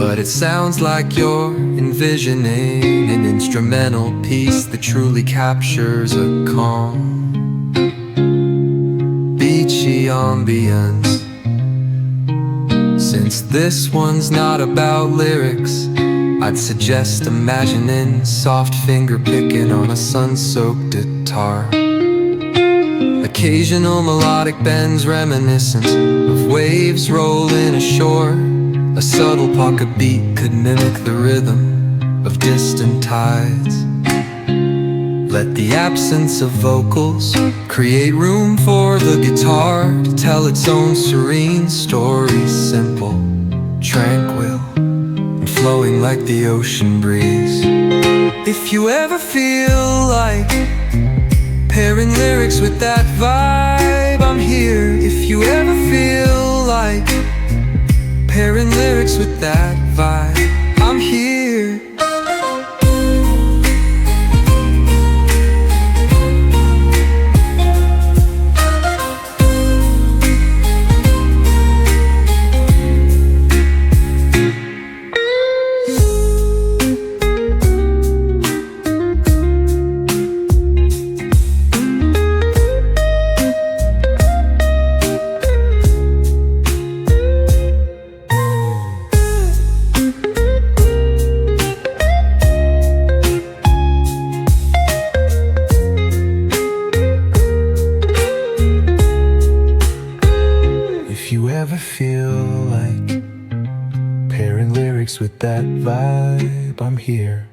but it sounds like you're envisioning an instrumental piece that truly captures a calm, beachy ambience. Since this one's not about lyrics, I'd suggest imagining soft finger picking on a sun-soaked guitar. Occasional melodic bends reminiscent of waves rolling ashore. A subtle pocket beat could mimic the rhythm of distant tides. Let the absence of vocals create room for the guitar to tell its own serene story, simple, tranquil, and flowing like the ocean breeze. If you ever feel like pairing lyrics with that vibe, I'm here. If you ever feel like pairing lyrics with that vibe, I'm here. If you ever feel like pairing lyrics with that vibe, I'm here.